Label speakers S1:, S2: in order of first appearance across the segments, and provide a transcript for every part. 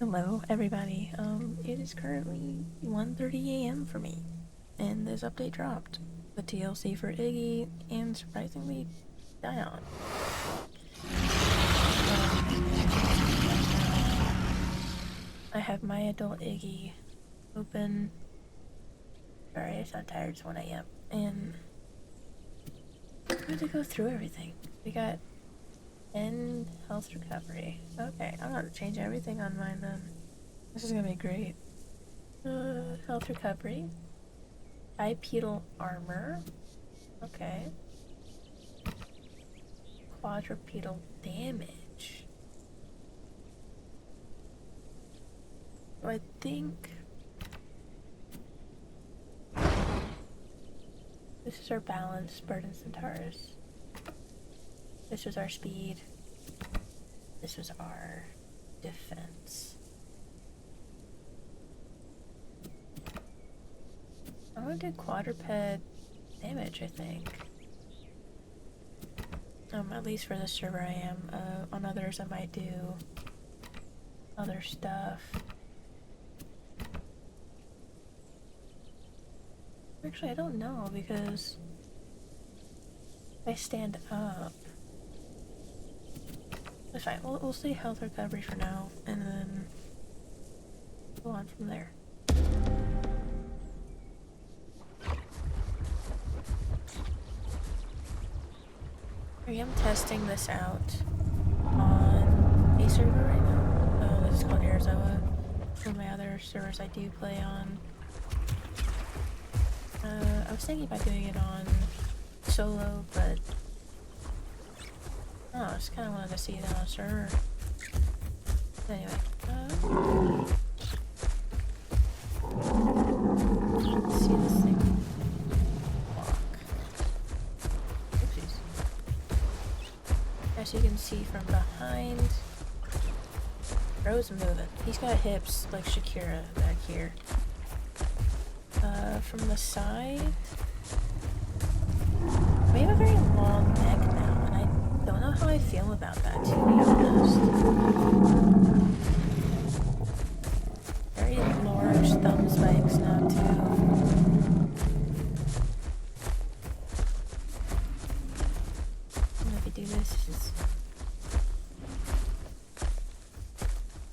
S1: Hello, everybody. It is currently 1:30 a.m. for me, and this update dropped. The TLC for Iggy, and surprisingly, Dion. I have my adult Iggy open. Sorry, I sound tired. It's 1 a.m. And I'm going to go through everything. We got end health recovery. Okay, I'm gonna change everything on mine then. This is gonna be great. Health recovery. Bipedal armor. Okay. Quadrupedal damage. So I think this is our balance, Burden Centaurus. This was our speed. This was our defense. I'm gonna do quadruped damage, I think. At least for this server I am. On others I might do other stuff. Actually, I don't know, because if I stand up, that's fine. We'll say health recovery for now, and then go on from there. I am testing this out on a server right now. This is called Arizona. One of my other servers I do play on. I was thinking about doing it on solo, but I just kind of wanted to see it on a server. Anyway, let's see this thing walk. Oopsies. As you can see from behind, Bro's moving. He's got hips like Shakira back here. From the side, we have a very long neck now, and I don't know how I feel about that, to be honest. Very large thumb spikes now, too. And if we do this, just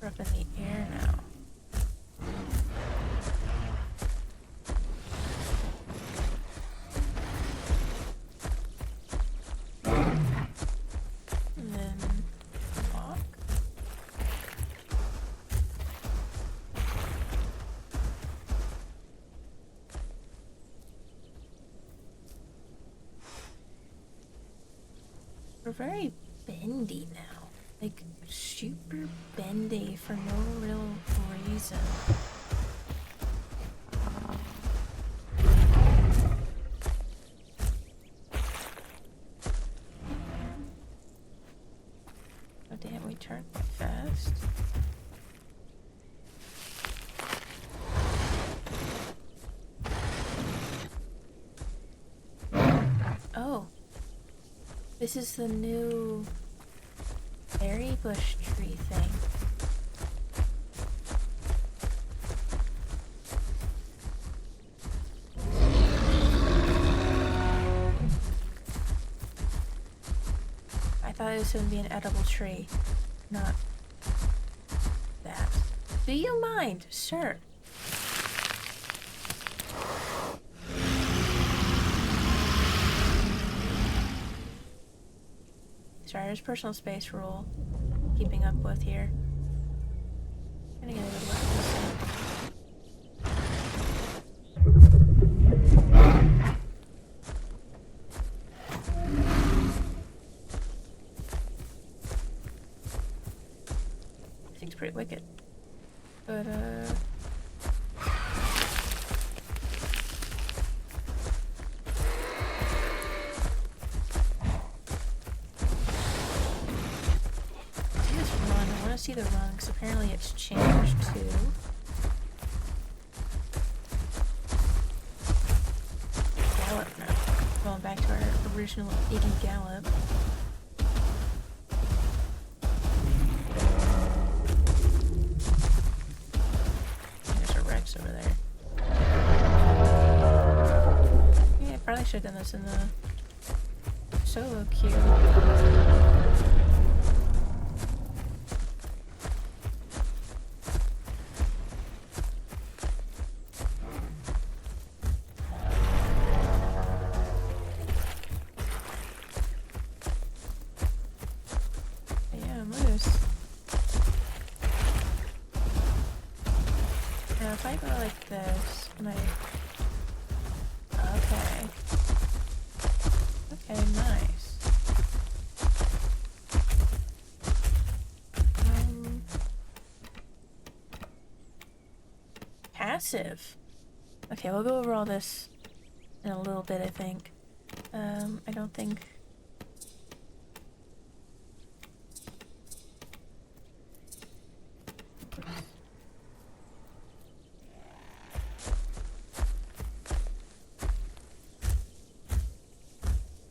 S1: we're up in the air now. We're very bendy now. Like, super bendy for no real reason. Oh damn, we turned quite fast. Oh. This is the new berry bush tree thing. I thought it was going to be an edible tree, not that. Do you mind, sir? Sorry, there's personal space rule keeping up with here. I'm gonna get a good look at this thing. This thing's pretty wicked. But, see the run, because apparently it's changed to gallop now. Going back to our original Iggy gallop. should have done this in the solo queue. Yeah, moose. Now if I go like this, my... Okay. Okay, nice. Passive. Okay, we'll go over all this in a little bit, I think. I don't think...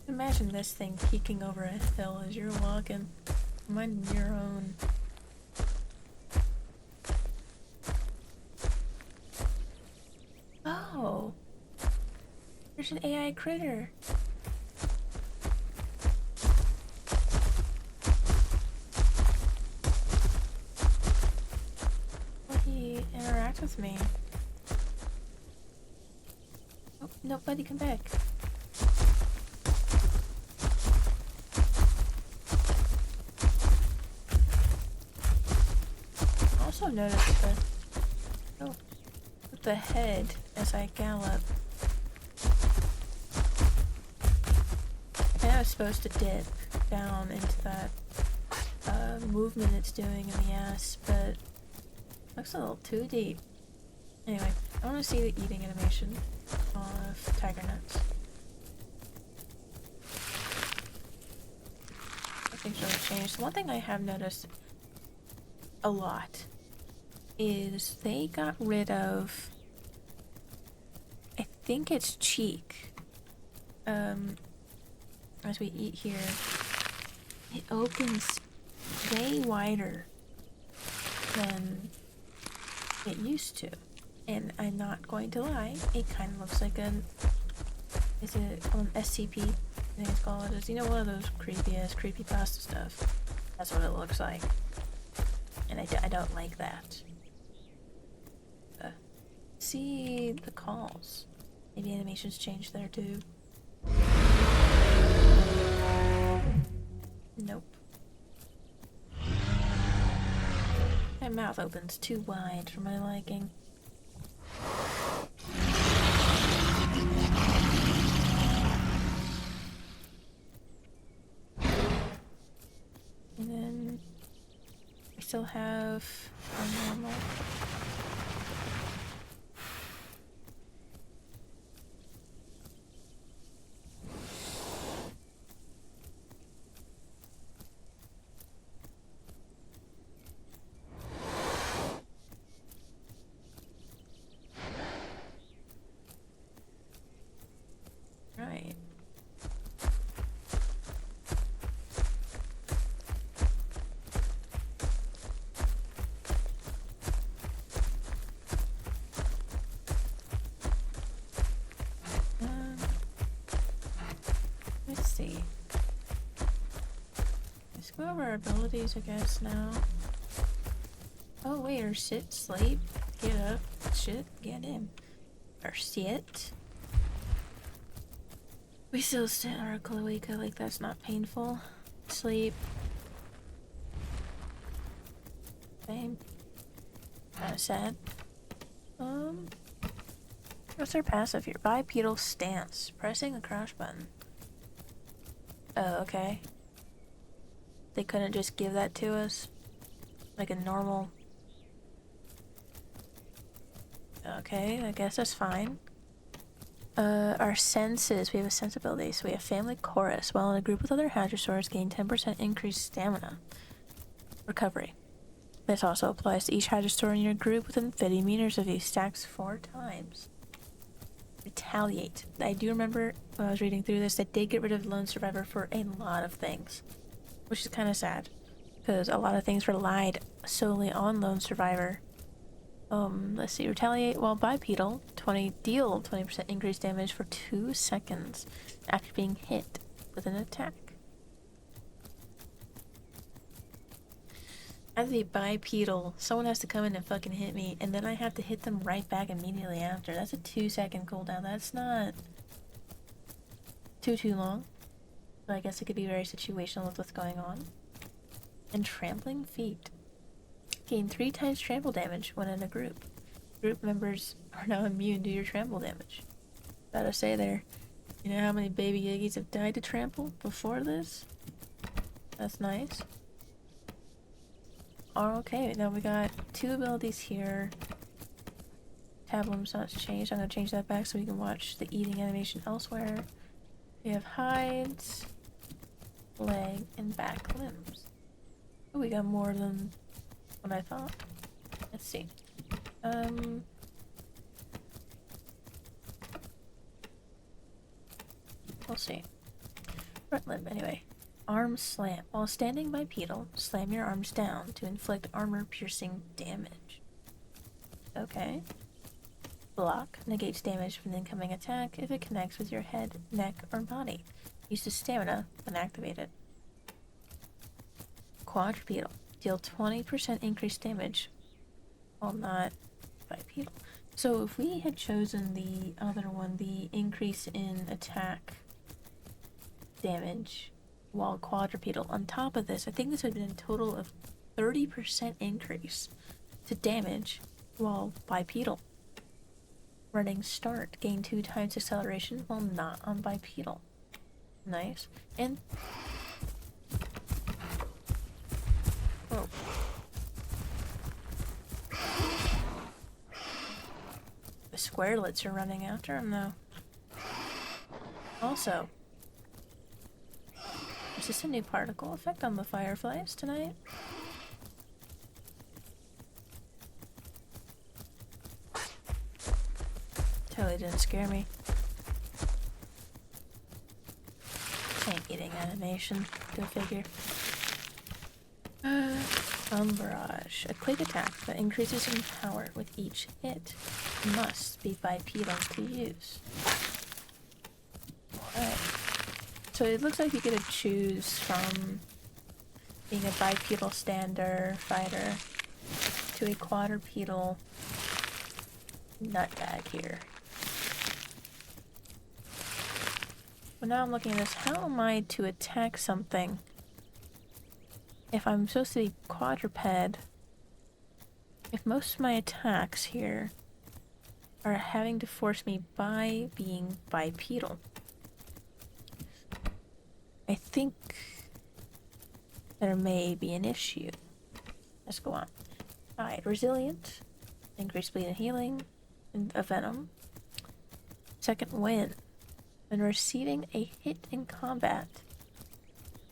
S1: Imagine this thing peeking over a hill as you're walking. Mind your own. Oh! There's an AI critter. Will he interact with me? Oh, no, buddy, come back. Also noticed the head as I gallop. I was supposed to dip down into that movement it's doing in the ass, but looks a little too deep. Anyway, I want to see the eating animation of tiger nuts. Nothing's really changed. One thing I have noticed a lot is they got rid of, I think it's cheek. As we eat here, it opens way wider than it used to. And I'm not going to lie, it kind of looks like an, is it called an SCP? I think it's called it. You know, one of those creepy-ass creepypasta stuff. That's what it looks like. And I don't like that. See the calls. Maybe animations changed there too. Nope. My mouth opens too wide for my liking. And then we still have our normal. Right. Let's see. Let's go over our abilities, I guess, now. Oh, wait, or sit, sleep, get up, shit, get in. Or sit. We still sit our cloaca like that's not painful. Sleep. Same. Kinda sad. What's our passive here? Bipedal stance. Pressing the crouch button. Oh, okay. They couldn't just give that to us? Like a normal... Okay, I guess that's fine. Our senses. We have a sensibility. So we have family chorus. While in a group with other hadrosaurs, gain 10% increased stamina. Recovery. This also applies to each hadrosaur in your group within 50 meters of you. Stacks 4 times. Retaliate. I do remember when I was reading through this, they did get rid of Lone Survivor for a lot of things. Which is kind of sad. Because a lot of things relied solely on Lone Survivor. Let's see. Retaliate while bipedal. Deal 20% increased damage for 2 seconds after being hit with an attack. I have to be bipedal. Someone has to come in and fucking hit me, and then I have to hit them right back immediately after. That's a 2-second cooldown. That's not too long. But I guess it could be very situational with what's going on. And trampling feet. Gain 3 times trample damage when in a group. Group members are now immune to your trample damage. Gotta say there, you know how many baby Iggy's have died to trample before this? That's nice. Oh, okay, now we got 2 abilities here. Tab limb's not changed. I'm gonna change that back so we can watch the eating animation elsewhere. We have hides, leg, and back limbs. Oh, we got more than what I thought. Let's see. We'll see. Front limb, anyway. Arm slam. While standing bipedal, slam your arms down to inflict armor-piercing damage. Okay. Block. Negates damage from an incoming attack if it connects with your head, neck, or body. Use the stamina when activated. Quadrupedal. Deal 20% increased damage while not bipedal. So if we had chosen the other one, the increase in attack damage while quadrupedal, on top of this, I think this would have been a total of 30% increase to damage while bipedal. Running start. Gain 2 times acceleration while not on bipedal. Nice. And oh. The squarelets are running after him though. Also, is this a new particle effect on the fireflies tonight? Totally didn't scare me. Tank eating animation. Go figure. Barrage. A quick attack that increases in power with each hit. Must be bipedal to use. Alright. So it looks like you get to choose from being a bipedal stander fighter to a quadrupedal nutbag here. But now I'm looking at this, how am I to attack something if I'm supposed to be quadruped, if most of my attacks here are having to force me by being bipedal? I think there may be an issue. Let's go on. Alright, resilient, increased bleed and healing, and a venom. Second wind. When receiving a hit in combat.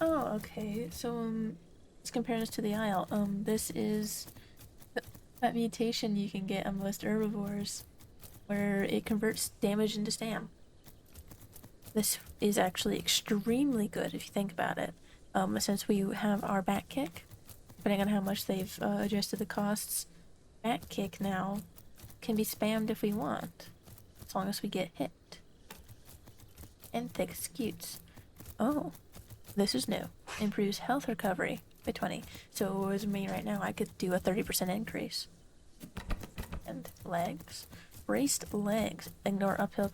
S1: Oh, okay. So, let's compare this to the Isle. This is that mutation you can get on most herbivores, where it converts damage into stam. This is actually extremely good if you think about it. Since we have our back kick, depending on how much they've adjusted the costs, back kick now can be spammed if we want, as long as we get hit. And thick scutes. Oh, this is new. Improves health recovery by 20. So as me right now, I could do a 30% increase. And legs. Braced legs. Ignore uphill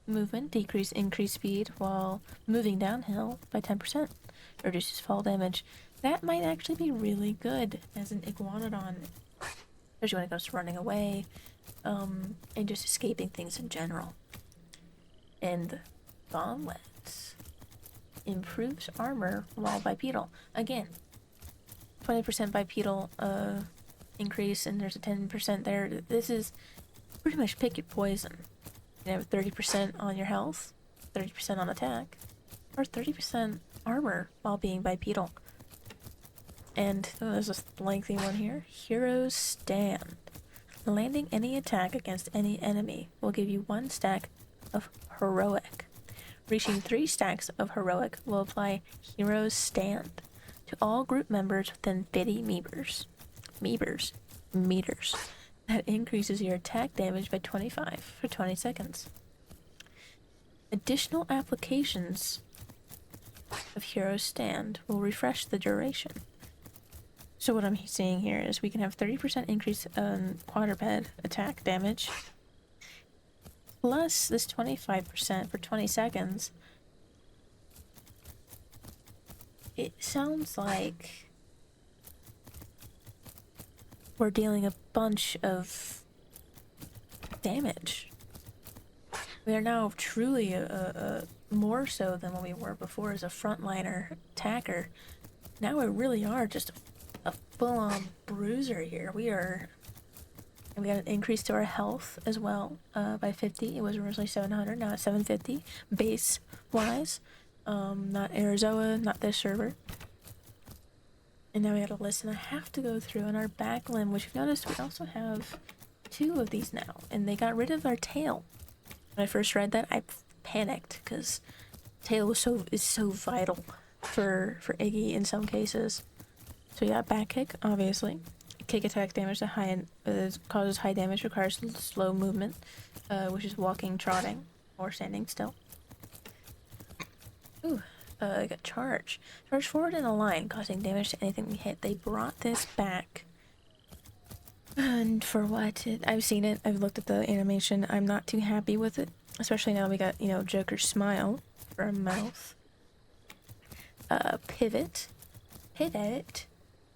S1: movement. Decrease increased speed while moving downhill by 10%. Reduces fall damage. That might actually be really good as an iguanodon. Especially when it comes to running away. And just escaping things in general. And gauntlets. Improves armor while bipedal. Again, 20% bipedal increase, and there's a 10% there. This is pretty much pick your poison. You have 30% on your health, 30% on attack, or 30% armor while being bipedal. And there's a lengthy one here. Hero's Stand. Landing any attack against any enemy will give you 1 stack of heroic. Reaching 3 stacks of heroic will apply Hero's Stand to all group members within 50 meters. That increases your attack damage by 25 for 20 seconds. Additional applications of Hero's Stand will refresh the duration. So what I'm seeing here is we can have 30% increase on quadruped attack damage, plus this 25% for 20 seconds. It sounds like we're dealing a bunch of damage. We are now truly more so than what we were before as a frontliner attacker. Now we really are just a full-on bruiser here. We got an increase to our health as well by 50. It was originally 700, now it's 750 base-wise. Not Arizona, not this server. And now we got a list, and I have to go through on our back limb, which you've noticed we also have 2 of these now, and they got rid of our tail. When I first read that, I panicked because tail is so vital for Iggy in some cases. So yeah, back kick, obviously. Kick attack damage that causes high damage, requires slow movement, which is walking, trotting, or standing still. Ooh, I got charge. Charge forward in a line, causing damage to anything we hit. They brought this back. And for what? I've seen it. I've looked at the animation. I'm not too happy with it. Especially now we got, Joker's smile for a mouth. Pivot. Pivot.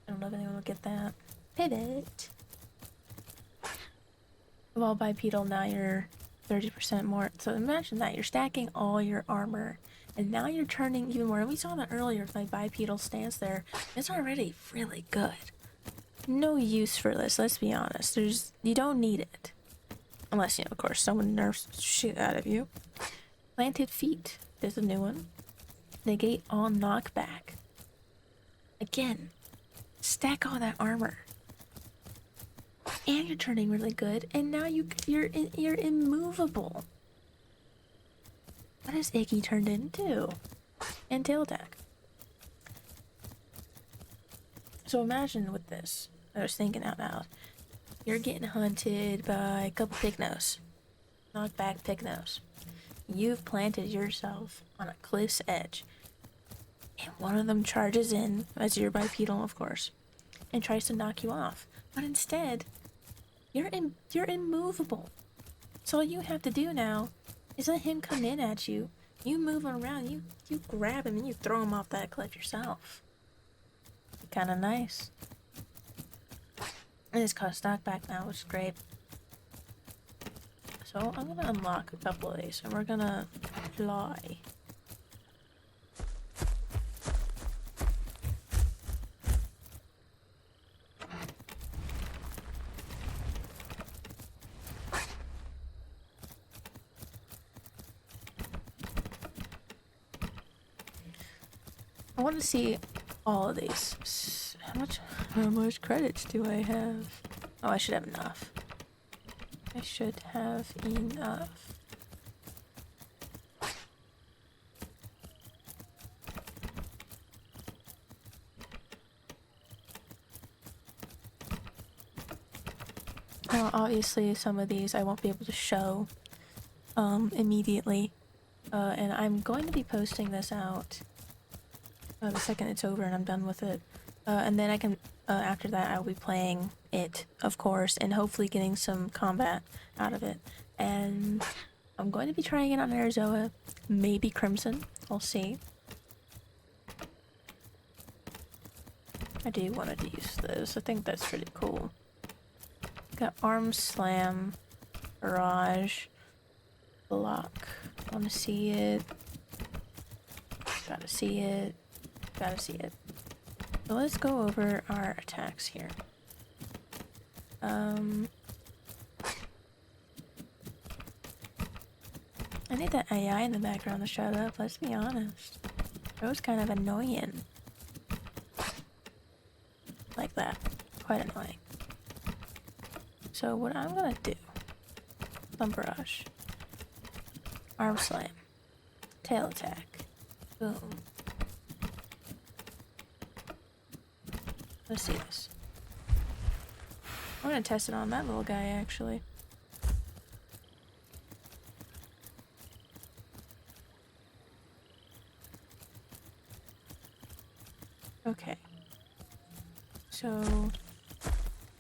S1: I don't know if anyone will get that. Pivot. Well, bipedal, now you're 30% more. So imagine that. You're stacking all your armor. And now you're turning even more. And we saw that earlier with my bipedal stance there. It's already really good. No use for this, let's be honest. You don't need it. Unless, of course, someone nerfs shit out of you. Planted feet. There's a new one. Negate all knockback. Again, stack all that armor. And you're turning really good. And now you're immovable. What has Iggy turned into? And tail attack. So imagine with this, I was thinking out loud, you're getting hunted by a couple pignos. Knockback pignos. You've planted yourself on a cliff's edge. And one of them charges in, as your bipedal of course, and tries to knock you off. But instead, you're immovable. So all you have to do now is let him come in at you. You move him around, you grab him and you throw him off that cliff yourself. Kinda nice. And it's cost knockback now, which is great. So I'm gonna unlock a couple of these and we're gonna fly. I want to see all of these. How much credits do I have? Oh, I should have enough. I should have enough. Obviously some of these I won't be able to show immediately. And I'm going to be posting this out the second it's over and I'm done with it. And then I can, after that, I'll be playing it, of course, and hopefully getting some combat out of it. And I'm going to be trying it on Arizona, maybe Crimson, we'll see. I do want to use this, I think that's pretty cool. Got Arm Slam, Barrage, Block, want to see it, gotta see it, gotta see it. So let's go over our attacks here. I need that AI in the background to shut up, let's be honest. It was kind of annoying. Like that. Quite annoying. So what I'm gonna do, Thumb Barrage, Arm Slam, Tail Attack, boom. Let's see this. I want to test it on that little guy, actually. Okay. So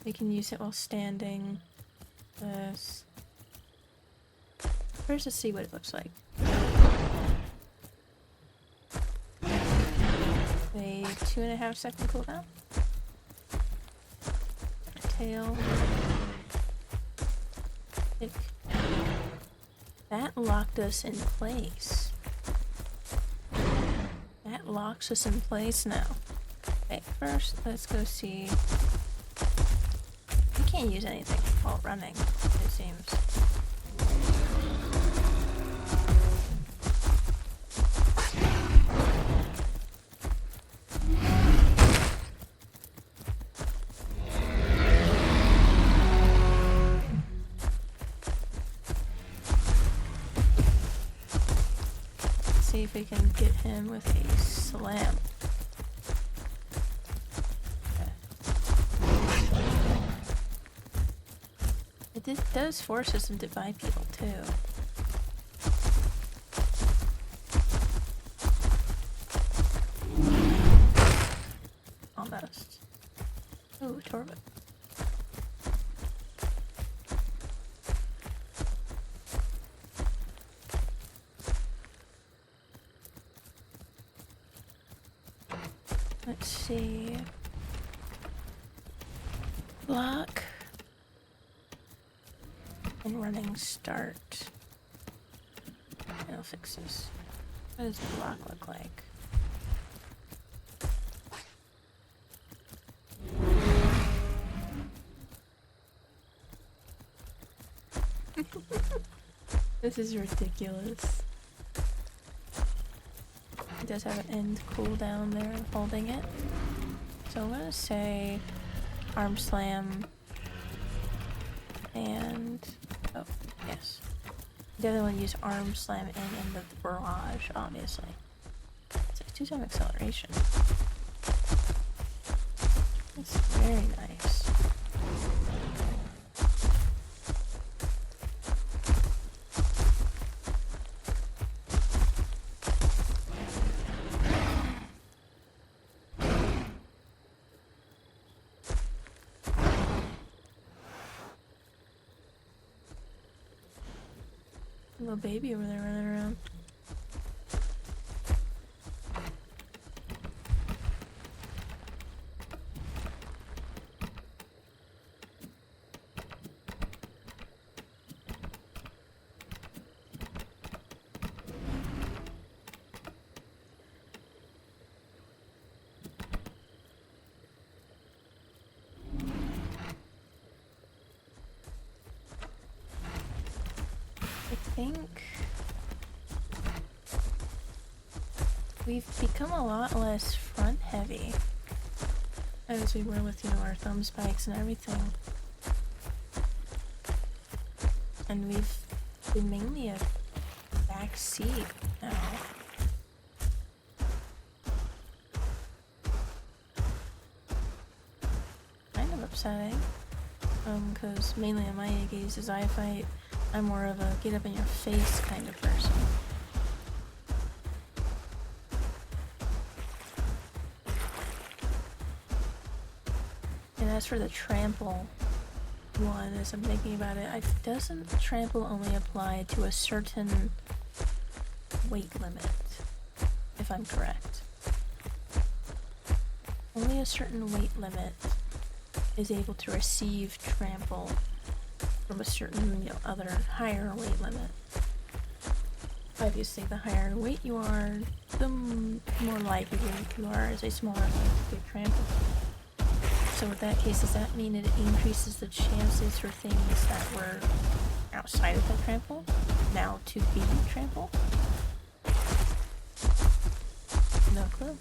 S1: we can use it while standing. This. First, let's see what it looks like. A 2.5 second cooldown. Tail. Tick. That locked us in place. That locks us in place now. Okay, first let's go see. You can't use anything while running, it seems. Let's see if we can get him with a slam. It does force us to divide people too. Almost. Ooh, Torvik. Let's see. Block. And running start. It'll fix this. What does block look like? This is ridiculous. It does have an end cooldown there, holding it. So I'm gonna say arm slam and oh yes, definitely want to use arm slam and end of the barrage. Obviously, it's a 2-time acceleration. It's very nice. Little baby over there running around. I think we've become a lot less front heavy as we were with, you know, our thumb spikes and everything. And we've been mainly a back seat now. Kind of upsetting. Because mainly in my Iggy's as I fight, I'm more of a get up in your face kind of person. And as for the trample one, as I'm thinking about it, doesn't trample only apply to a certain weight limit, if I'm correct? Only a certain weight limit is able to receive trample from a certain, you know, other higher weight limit. Obviously, the higher weight you are, the more likely you are as a smaller one to get trampled. So in that case, does that mean it increases the chances for things that were outside of that trample now to be trampled? No clue.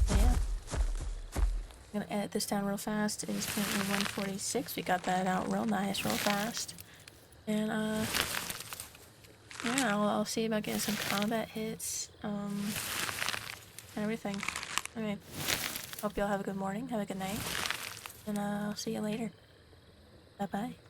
S1: But yeah. I'm gonna edit this down real fast. It is currently 1:46. We got that out real nice, real fast. And yeah, I'll see about getting some combat hits, and everything. Okay. Hope y'all have a good morning, have a good night. and I'll see you later. Bye bye.